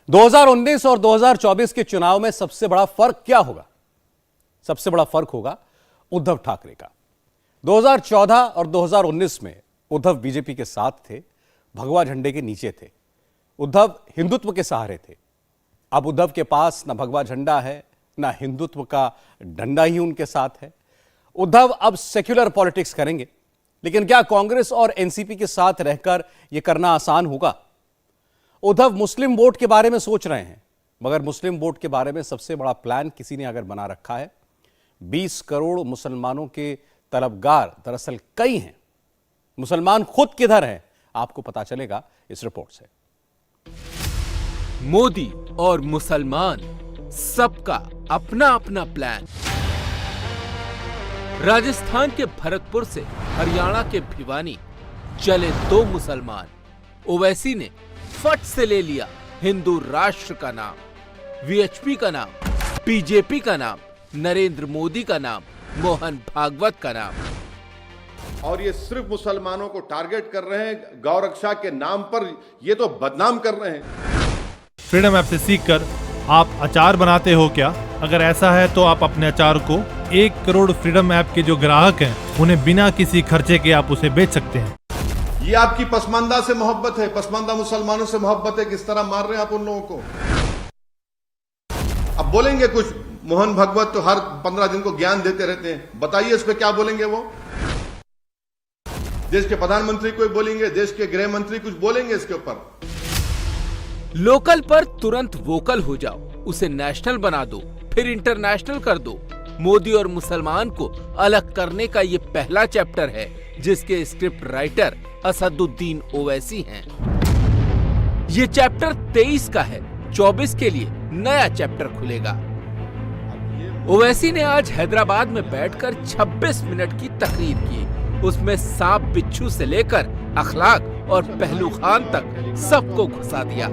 2019 और 2024 के चुनाव में सबसे बड़ा फर्क क्या होगा? सबसे बड़ा फर्क होगा उद्धव ठाकरे का। 2014 और 2019 में उद्धव बीजेपी के साथ थे, भगवा झंडे के नीचे थे। उद्धव हिंदुत्व के सहारे थे। अब उद्धव के पास ना भगवा झंडा है, ना हिंदुत्व का डंडा ही उनके साथ है। उद्धव अब सेक्युलर पॉलिटिक्स करेंगे, लेकिन क्या कांग्रेस और एनसीपी के साथ रहकर यह करना आसान होगा? उद्धव मुस्लिम वोट के बारे में सोच रहे हैं, मगर मुस्लिम वोट के बारे में सबसे बड़ा प्लान किसी ने अगर बना रखा है। 20 करोड़ मुसलमानों के तलबगार दरअसल कई हैं। मुसलमान खुद किधर हैं, आपको पता चलेगा इस रिपोर्ट से। मोदी और मुसलमान, सबका अपना अपना प्लान। राजस्थान के भरतपुर से हरियाणा के भिवानी चले दो मुसलमान। ओवैसी ने फट से ले लिया हिंदू राष्ट्र का नाम, वीएचपी का नाम, बीजेपी का नाम, नरेंद्र मोदी का नाम, मोहन भागवत का नाम। और ये सिर्फ मुसलमानों को टारगेट कर रहे हैं, गौ रक्षा के नाम पर ये तो बदनाम कर रहे हैं। फ्रीडम ऐप से सीखकर आप अचार बनाते हो क्या? अगर ऐसा है तो आप अपने अचार को 1 करोड़ फ्रीडम ऐप के जो ग्राहक हैं उन्हें बिना किसी खर्चे के आप उसे बेच सकते हैं। ये आपकी पसमानदा से मोहब्बत है, पसमानदा मुसलमानों से मोहब्बत है। किस तरह मार रहे हैं आप उन लोगों को। अब बोलेंगे कुछ, मोहन भागवत तो हर 15 दिन को ज्ञान देते रहते हैं, बताइए इस पे क्या बोलेंगे वो? देश के प्रधानमंत्री कोई बोलेंगे, देश के गृह मंत्री कुछ बोलेंगे इसके ऊपर? लोकल पर तुरंत वोकल हो जाओ, उसे नेशनल बना दो, फिर इंटरनेशनल कर दो। मोदी और मुसलमान को अलग करने का ये पहला चैप्टर है, जिसके स्क्रिप्ट राइटर असदुद्दीन ओवैसी हैं। ये चैप्टर 23 का है, 24 के लिए नया चैप्टर खुलेगा। ओवैसी ने आज हैदराबाद में बैठकर 26 मिनट की तकरीर की। उसमें सांप बिच्छू से लेकर अखलाक और पहलू खान तक सबको घुसा दिया।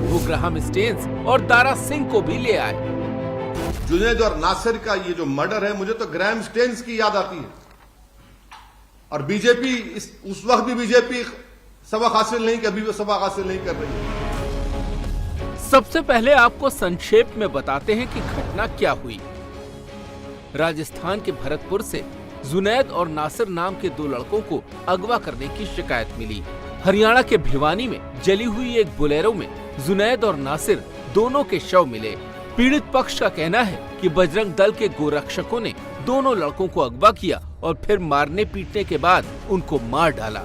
वो ग्राहम स्टेन्स और दारा सिंह को भी ले आए। जुनैद और नासिर का ये जो मर्डर है, मुझे तो ग्राहम स्टेन्स की याद आती है। और बीजेपी उस वक्त भी बीजेपी सबक हासिल नहीं, कभी भी सबक हासिल नहीं कर रही। सबसे पहले आपको संक्षेप में बताते हैं कि घटना क्या हुई। राजस्थान के भरतपुर से जुनैद और नासिर नाम के दो लड़कों को अगवा करने की शिकायत मिली। हरियाणा के भिवानी में जली हुई एक बोलेरो में जुनैद और नासिर दोनों के शव मिले। पीड़ित पक्ष का कहना है कि बजरंग दल के गोरक्षकों ने दोनों लड़कों को अगवा किया और फिर मारने पीटने के बाद उनको मार डाला।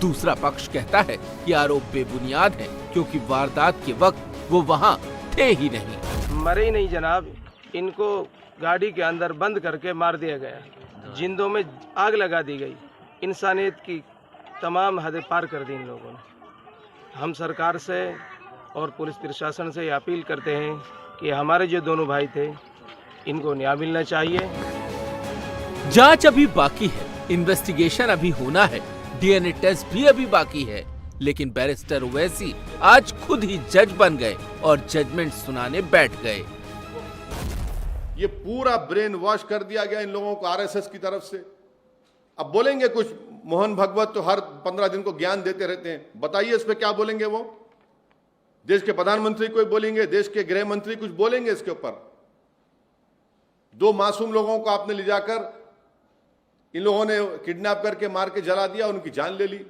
दूसरा पक्ष कहता है कि आरोप बेबुनियाद है, क्योंकि वारदात के वक्त वो वहाँ थे ही नहीं। मरे ही नहीं जनाब, इनको गाड़ी के अंदर बंद करके मार दिया गया, जिंदों में आग लगा दी गई। इंसानियत की तमाम हदें पार कर दी इन लोगों ने। हम सरकार से और पुलिस प्रशासन से अपील करते हैं कि हमारे जो दोनों भाई थे, इनको न्याय मिलना चाहिए। जांच अभी बाकी है, इन्वेस्टिगेशन अभी होना है, डीएनए टेस्ट भी अभी बाकी है। लेकिन बैरिस्टर ओवैसी आज खुद ही जज बन गए और जजमेंट सुनाने बैठ गए। ये पूरा ब्रेन वॉश कर दिया गया इन लोगों को आरएसएस की तरफ से। अब बोलेंगे कुछ, मोहन भागवत तो हर 15 दिन को ज्ञान देते रहते हैं, बताइए इस पे क्या बोलेंगे वो? देश के प्रधानमंत्री कोई बोलेंगे, देश के गृह मंत्री कुछ बोलेंगे इसके ऊपर? 2 मासूम लोगों को आपने ले जाकर इन लोगों ने किडनैप करके मार के जला दिया, उनकी जान ले ली।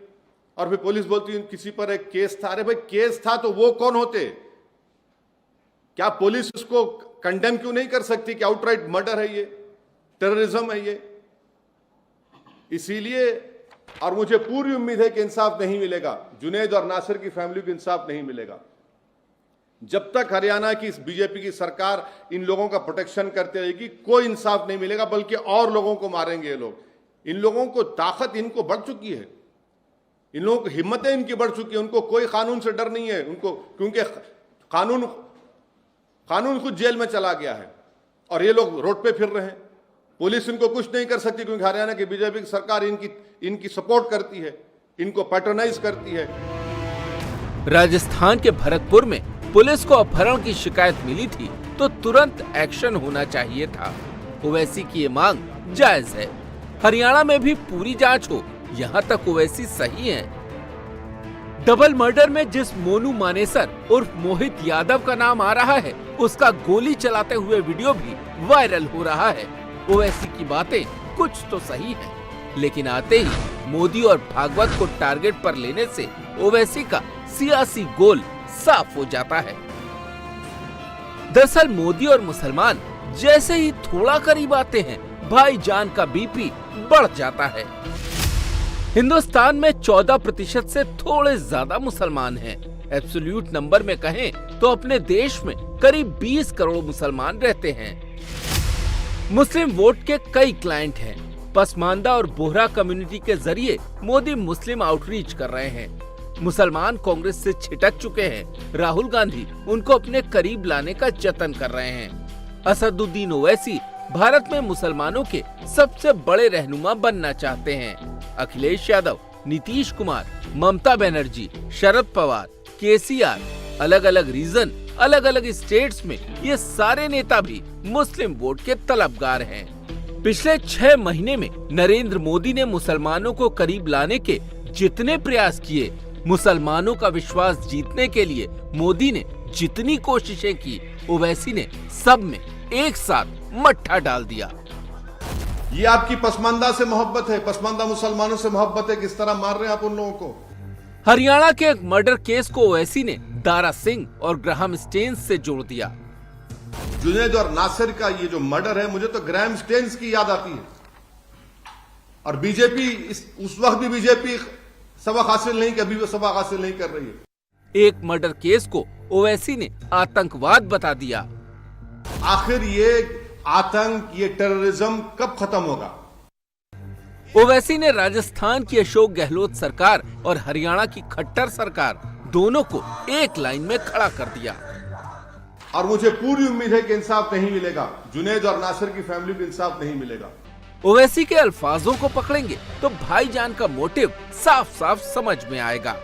और फिर पुलिस बोलती है किसी पर एक केस था। अरे भाई, केस था तो वो कौन होते? क्या पुलिस उसको कंडेम क्यों नहीं कर सकती कि आउटराइट मर्डर है, ये टेररिज्म है ये? इसीलिए, और मुझे पूरी उम्मीद है कि इंसाफ नहीं मिलेगा, जुनैद और नासिर की फैमिली को इंसाफ नहीं मिलेगा। जब तक हरियाणा की बीजेपी की सरकार इन लोगों का प्रोटेक्शन करती रहेगी, कोई इंसाफ नहीं मिलेगा, बल्कि और लोगों को मारेंगे ये लोग। इन लोगों को ताकत इनको बढ़ चुकी है, इन लोगों की हिम्मतें इनकी बढ़ चुकी है। उनको कोई कानून से डर नहीं है उनको, क्योंकि कानून खुद जेल में चला गया है और ये लोग रोड पे फिर रहे हैं। पुलिस इनको कुछ नहीं कर सकती, क्योंकि हरियाणा की बीजेपी की सरकार इनकी सपोर्ट करती है, इनको पैट्रोनाइज करती है। राजस्थान के भरतपुर में पुलिस को अपहरण की शिकायत मिली थी तो तुरंत एक्शन होना चाहिए था। ओवैसी की ये मांग जायज है। हरियाणा में भी पूरी जांच हो, यहाँ तक ओवैसी सही है। डबल मर्डर में जिस मोनू मानेसर उर्फ मोहित यादव का नाम आ रहा है, उसका गोली चलाते हुए वीडियो भी वायरल हो रहा है। ओवैसी की बातें कुछ तो सही है, लेकिन आते ही मोदी और भागवत को टारगेट पर लेने से ओवैसी का सियासी गोल साफ हो जाता है। दरअसल मोदी और मुसलमान जैसे ही थोड़ा करीब आते हैं, भाईजान का बीपी बढ़ जाता है। हिंदुस्तान में 14% से थोड़े ज्यादा मुसलमान हैं। एब्सोल्यूट नंबर में कहें तो अपने देश में करीब 20 करोड़ मुसलमान रहते हैं। मुस्लिम वोट के कई क्लाइंट हैं। पसमानदा और बोहरा कम्युनिटी के जरिए मोदी मुस्लिम आउटरीच कर रहे हैं। मुसलमान कांग्रेस से छिटक चुके हैं। राहुल गांधी उनको अपने करीब लाने का जतन कर रहे हैं। असदुद्दीन ओवैसी भारत में मुसलमानों के सबसे बड़े रहनुमा बनना चाहते हैं। अखिलेश यादव, नीतीश कुमार, ममता बनर्जी, शरद पवार, केसीआर, अलग अलग रीजन, अलग अलग स्टेट्स में ये सारे नेता भी मुस्लिम वोट के तलबगार हैं। पिछले 6 महीने में नरेंद्र मोदी ने मुसलमानों को करीब लाने के जितने प्रयास किए, मुसलमानों का विश्वास जीतने के लिए मोदी ने जितनी कोशिशें की, ओवैसी ने सब में एक साथ मट्ठा डाल दिया। ये आपकी पसमानदा से मोहब्बत है, पसमानदा मुसलमानों से मोहब्बत है। किस तरह मार रहे हैं आप उन लोगों को। हरियाणा के एक मर्डर केस को ओवैसी ने दारा सिंह और ग्राहम स्टेन्स से जोड़ दिया। जुनैद और नासिर का ये जो मर्डर है, मुझे तो ग्राहम स्टेन्स की याद आती है। और बीजेपी उस वक्त भी बीजेपी सबक हासिल नहीं, कभी वो सबक हासिल नहीं कर रही है। एक मर्डर केस को ओवैसी ने आतंकवाद बता दिया। आखिर ये आतंक, ये टेररिज्म कब खत्म होगा? ओवैसी ने राजस्थान की अशोक गहलोत सरकार और हरियाणा की खट्टर सरकार दोनों को एक लाइन में खड़ा कर दिया। और मुझे पूरी उम्मीद है कि इंसाफ नहीं मिलेगा। जुनैद और नासिर की फैमिली को इंसाफ नहीं मिलेगा। ओवैसी के अल्फाजों को पकड़ेंगे तो भाईजान का मोटिव साफ साफ समझ में आएगा।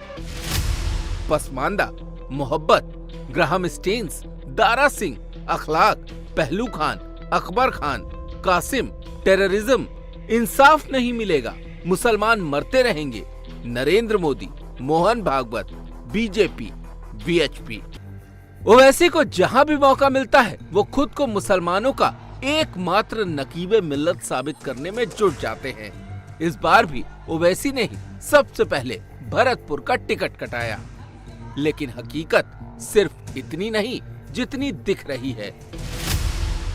पसमानदा, मोहब्बत, ग्राहम स्टेन्स, दारा सिंह, अखलाक, पहलू खान, अकबर खान, कासिम, टेररिज्म, इंसाफ नहीं मिलेगा, मुसलमान मरते रहेंगे, नरेंद्र मोदी, मोहन भागवत, बीजेपी, वीएचपी। ओवैसी को जहां भी मौका मिलता है वो खुद को मुसलमानों का एकमात्र नकीबे मिल्लत साबित करने में जुट जाते हैं। इस बार भी ओवैसी ने ही सबसे पहले भरतपुर का टिकट कटाया, लेकिन हकीकत सिर्फ इतनी नहीं जितनी दिख रही है।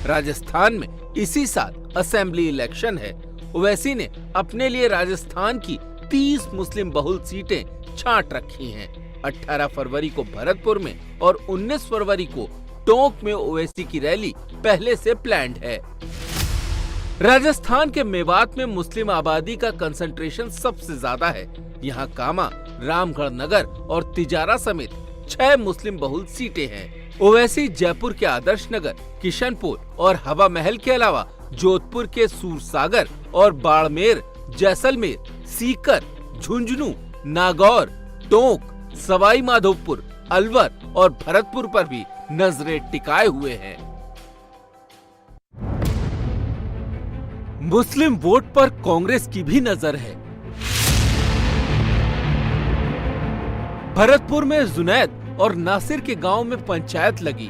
राजस्थान में इसी साल असेंबली इलेक्शन है। ओवैसी ने अपने लिए राजस्थान की 30 मुस्लिम बहुल सीटें छांट रखी हैं। 18 फरवरी को भरतपुर में और 19 फरवरी को टोंक में ओवैसी की रैली पहले से प्लान्ड है। राजस्थान के मेवात में मुस्लिम आबादी का कंसंट्रेशन सबसे ज्यादा है। यहाँ कामा, रामगढ़ नगर और तिजारा समेत 6 मुस्लिम बहुल सीटें हैं। ओवैसी जयपुर के आदर्श नगर, किशनपुर और हवा महल के अलावा जोधपुर के सूरसागर और बाड़मेर, जैसलमेर, सीकर, झुंझुनू, नागौर, टोंक, सवाई माधोपुर, अलवर और भरतपुर पर भी नजरें टिकाए हुए हैं। मुस्लिम वोट पर कांग्रेस की भी नजर है। भरतपुर में जुनैद और नासिर के गांव में पंचायत लगी।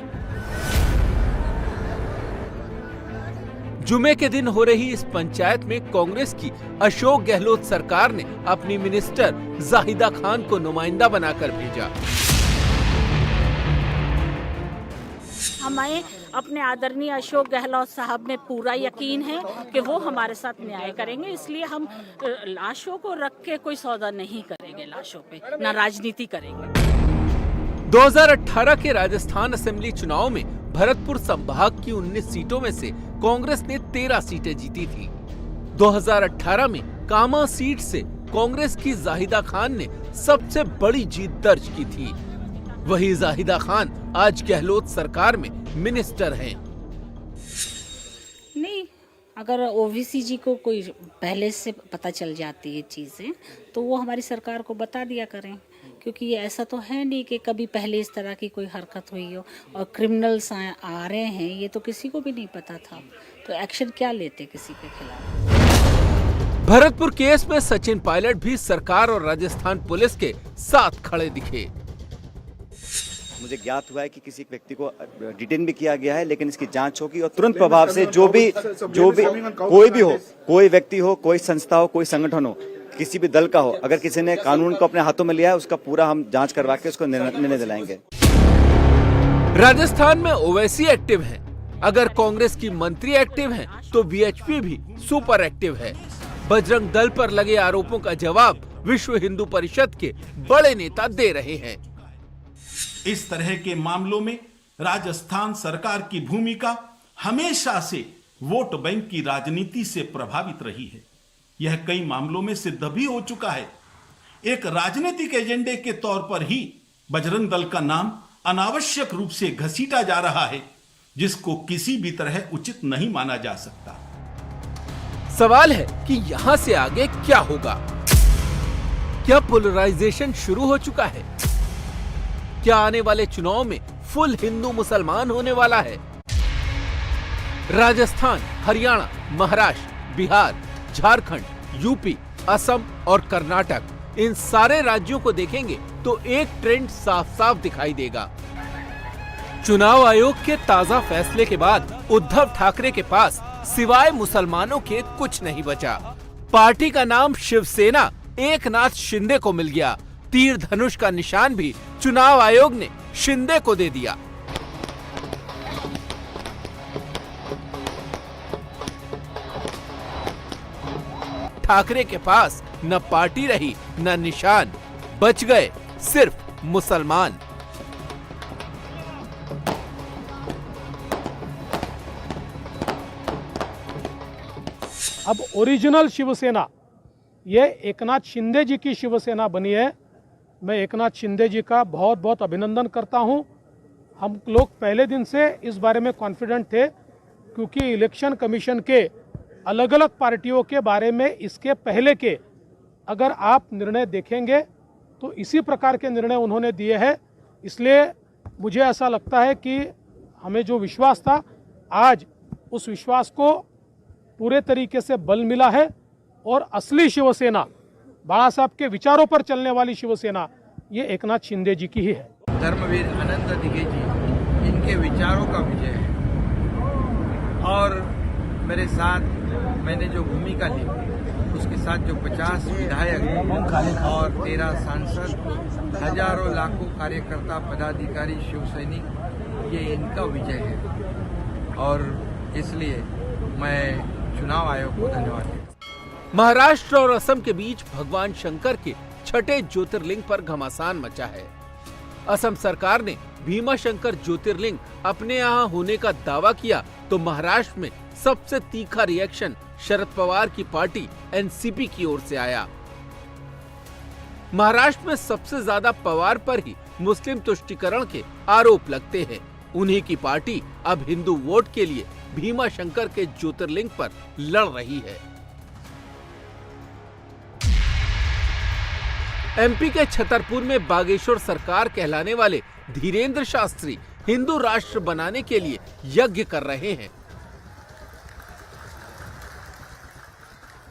जुमे के दिन हो रही इस पंचायत में कांग्रेस की अशोक गहलोत सरकार ने अपनी मिनिस्टर जाहिदा खान को नुमाइंदा बनाकर भेजा। हमें अपने आदरणीय अशोक गहलोत साहब में पूरा यकीन है कि वो हमारे साथ न्याय करेंगे, इसलिए हम लाशों को रख के कोई सौदा नहीं करेंगे, लाशों पे ना राजनीति करेंगे। 2018 के राजस्थान असेंबली चुनाव में भरतपुर संभाग की 19 सीटों में से कांग्रेस ने 13 सीटें जीती थी। 2018 में कामा सीट से कांग्रेस की जाहिदा खान ने सबसे बड़ी जीत दर्ज की थी। वही जाहिदा खान आज गहलोत सरकार में मिनिस्टर हैं। नहीं, अगर ओवीसी जी को कोई पहले से पता चल जाती है चीजें तो वो हमारी सरकार को बता दिया करें, क्योंकि ये ऐसा तो है नहीं कि कभी पहले इस तरह की कोई हरकत हुई हो और क्रिमिनल्स आ रहे हैं, ये तो किसी को भी नहीं पता था, तो एक्शन क्या लेते किसी के खिलाफ। भरतपुर केस में सचिन पायलट भी सरकार और राजस्थान पुलिस के साथ खड़े दिखे। मुझे ज्ञात हुआ है कि किसी व्यक्ति को डिटेन भी किया गया है, लेकिन इसकी जांच होगी और तुरंत प्रभाव से जो भी कोई भी हो, कोई व्यक्ति हो, कोई संस्था हो, कोई संगठन हो, किसी भी दल का हो, अगर किसी ने कानून को अपने हाथों में लिया है, उसका पूरा हम जांच करवा के उसको निर्णय दिलाएंगे। राजस्थान में ओवैसी एक्टिव हैं। अगर कांग्रेस की मंत्री एक्टिव हैं, तो वीएचपी भी सुपर एक्टिव है। बजरंग दल पर लगे आरोपों का जवाब विश्व हिंदू परिषद के बड़े नेता दे रहे हैं। इस तरह के मामलों में राजस्थान सरकार की भूमिका हमेशा से वोट बैंक की राजनीति से प्रभावित रही है। यह कई मामलों में सिद्ध भी हो चुका है। एक राजनीतिक एजेंडे के तौर पर ही बजरंग दल का नाम अनावश्यक रूप से घसीटा जा रहा है, जिसको किसी भी तरह उचित नहीं माना जा सकता। सवाल है कि यहाँ से आगे क्या होगा? क्या पोलराइजेशन शुरू हो चुका है? क्या आने वाले चुनाव में फुल हिंदू मुसलमान होने वाला है? राजस्थान, हरियाणा, महाराष्ट्र, बिहार, झारखंड, यूपी, असम और कर्नाटक, इन सारे राज्यों को देखेंगे तो एक ट्रेंड साफ साफ दिखाई देगा। चुनाव आयोग के ताजा फैसले के बाद उद्धव ठाकरे के पास सिवाय मुसलमानों के कुछ नहीं बचा। पार्टी का नाम शिवसेना एकनाथ शिंदे को मिल गया। तीर धनुष का निशान भी चुनाव आयोग ने शिंदे को दे दिया। ठाकरे के पास न पार्टी रही न निशान, बच गए सिर्फ मुसलमान। अब ओरिजिनल शिवसेना ये एकनाथ शिंदे जी की शिवसेना बनी है। मैं एकनाथ शिंदे जी का बहुत बहुत अभिनंदन करता हूं। हम लोग पहले दिन से इस बारे में कॉन्फिडेंट थे, क्योंकि इलेक्शन कमीशन के अलग अलग पार्टियों के बारे में इसके पहले के अगर आप निर्णय देखेंगे तो इसी प्रकार के निर्णय उन्होंने दिए हैं। इसलिए मुझे ऐसा लगता है कि हमें जो विश्वास था, आज उस विश्वास को पूरे तरीके से बल मिला है और असली शिवसेना, बाला साहब के विचारों पर चलने वाली शिवसेना, ये एकनाथ शिंदे जी की ही है। धर्मवीर अनंत दिघे जी, इनके विचारों का विजय है। और मेरे साथ मैंने जो भूमिका ली, उसके साथ जो 50 विधायक और 13 सांसद, हजारों लाखों कार्यकर्ता, पदाधिकारी, शिव सैनिक, ये इनका विजय है। और इसलिए मैं चुनाव आयोग को धन्यवाद देता हूं। महाराष्ट्र और असम के बीच भगवान शंकर के छठे ज्योतिर्लिंग पर घमासान मचा है। असम सरकार ने भीमा शंकर ज्योतिर्लिंग अपने यहाँ होने का दावा किया तो महाराष्ट्र में सबसे तीखा रिएक्शन शरद पवार की पार्टी एनसीपी की ओर से आया। महाराष्ट्र में सबसे ज्यादा पवार पर ही मुस्लिम तुष्टीकरण के आरोप लगते हैं। उन्हीं की पार्टी अब हिंदू वोट के लिए भीमा शंकर के ज्योतिर्लिंग पर लड़ रही है। एमपी के छतरपुर में बागेश्वर सरकार कहलाने वाले धीरेन्द्र शास्त्री हिंदू राष्ट्र बनाने के लिए यज्ञ कर रहे हैं।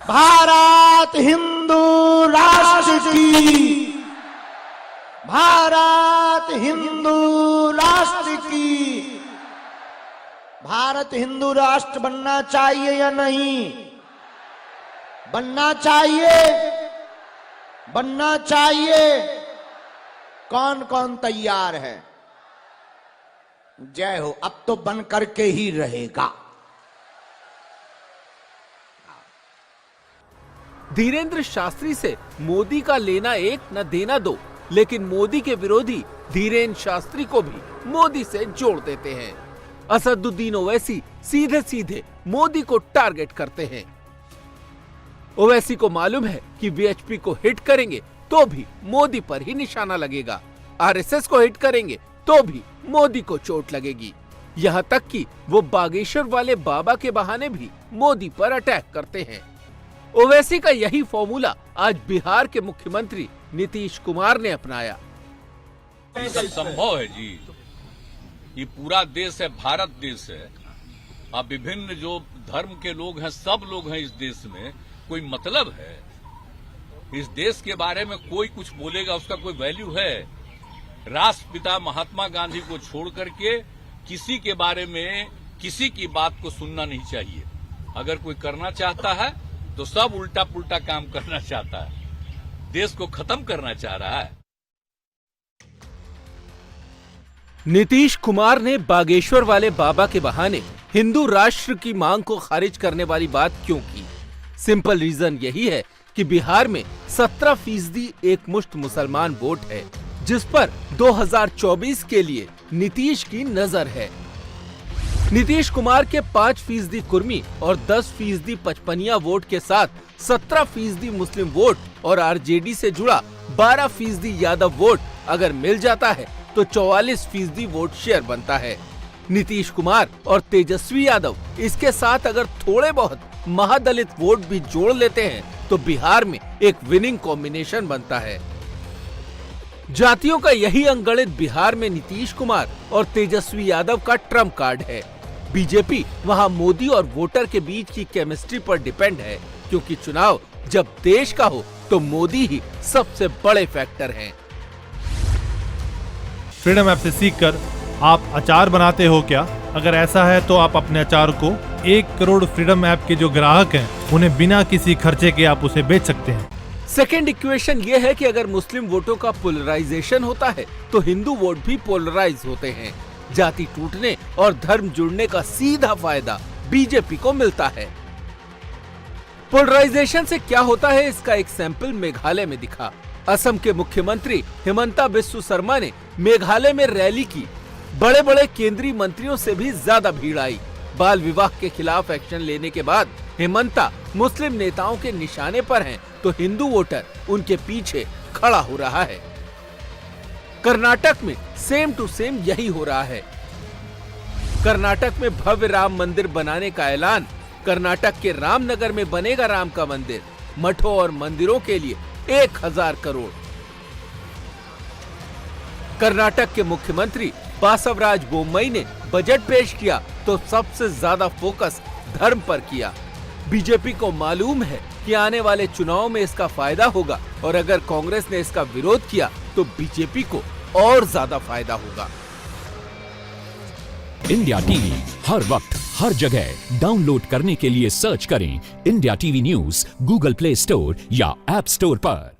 भारत हिंदू राष्ट्र की, भारत हिंदू राष्ट्र की, भारत हिंदू राष्ट्र बनना चाहिए या नहीं? बनना चाहिए, बनना चाहिए। कौन कौन तैयार है? जय हो। अब तो बन करके ही रहेगा। धीरेन्द्र शास्त्री से मोदी का लेना एक न देना दो, लेकिन मोदी के विरोधी धीरेन्द्र शास्त्री को भी मोदी से जोड़ देते हैं। असदुद्दीन ओवैसी सीधे सीधे मोदी को टारगेट करते हैं। ओवैसी को मालूम है कि वीएचपी को हिट करेंगे तो भी मोदी पर ही निशाना लगेगा, आरएसएस को हिट करेंगे तो भी मोदी को चोट लगेगी। यहाँ तक कि वो बागेश्वर वाले बाबा के बहाने भी मोदी पर अटैक करते हैं। ओवैसी का यही फॉर्मूला आज बिहार के मुख्यमंत्री नीतीश कुमार ने अपनाया। ये सब संभव है जी, ये पूरा देश है, भारत देश है। अब विभिन्न जो धर्म के लोग हैं, सब लोग हैं इस देश में, कोई मतलब है? इस देश के बारे में कोई कुछ बोलेगा उसका कोई वैल्यू है? राष्ट्रपिता महात्मा गांधी को छोड़ करके किसी के बारे में किसी की बात को सुनना नहीं चाहिए। अगर कोई करना चाहता है तो सब उल्टा पुल्टा काम करना चाहता है, देश को खत्म करना चाह रहा है। नीतीश कुमार ने बागेश्वर वाले बाबा के बहाने हिंदू राष्ट्र की मांग को खारिज करने वाली बात क्यों की? सिंपल रीजन यही है कि बिहार में 17% एक मुश्त मुसलमान वोट है, जिस पर 2024 के लिए नीतीश की नजर है। नीतीश कुमार के 5% कुर्मी और 10% पचपनिया वोट के साथ 17% मुस्लिम वोट और आरजेडी से जुड़ा 12% यादव वोट अगर मिल जाता है तो 44% वोट शेयर बनता है। नीतीश कुमार और तेजस्वी यादव इसके साथ अगर थोड़े बहुत महादलित वोट भी जोड़ लेते हैं तो बिहार में एक विनिंग कॉम्बिनेशन बनता है। जातियों का यही अंगणित बिहार में नीतीश कुमार और तेजस्वी यादव का ट्रम्प कार्ड है। बीजेपी वहां मोदी और वोटर के बीच की केमिस्ट्री पर डिपेंड है, क्योंकि चुनाव जब देश का हो तो मोदी ही सबसे बड़े फैक्टर हैं। फ्रीडम ऐप से सीखकर आप अचार बनाते हो क्या? अगर ऐसा है तो आप अपने अचार को 1 करोड़ फ्रीडम ऐप के जो ग्राहक हैं उन्हें बिना किसी खर्चे के आप उसे बेच सकते हैं। सेकेंड इक्वेशन ये है कि अगर मुस्लिम वोटों का पोलराइजेशन होता है तो हिंदू वोट भी पोलराइज होते हैं। जाति टूटने और धर्म जुड़ने का सीधा फायदा बीजेपी को मिलता है। पोलराइजेशन से क्या होता है इसका एक सैंपल मेघालय में दिखा। असम के मुख्यमंत्री हिमंता बिस्वा शर्मा ने मेघालय में रैली की। बड़े बड़े केंद्रीय मंत्रियों से भी ज्यादा भीड़ आई। बाल विवाह के खिलाफ एक्शन लेने के बाद हिमंता मुस्लिम नेताओं के निशाने पर हैं, तो हिंदू वोटर उनके पीछे खड़ा हो रहा है। कर्नाटक में सेम टू सेम यही हो रहा है। कर्नाटक में भव्य राम मंदिर बनाने का ऐलान। कर्नाटक के रामनगर में बनेगा राम का मंदिर। मठों और मंदिरों के लिए 1000 करोड़। कर्नाटक के मुख्यमंत्री बासवराज बोम्मई ने बजट पेश किया तो सबसे ज्यादा फोकस धर्म पर किया। बीजेपी को मालूम है कि आने वाले चुनाव में इसका फायदा होगा और अगर कांग्रेस ने इसका विरोध किया तो बीजेपी को और ज्यादा फायदा होगा। इंडिया टीवी हर वक्त हर जगह डाउनलोड करने के लिए सर्च करें India TV news Google play store या ऐप स्टोर पर।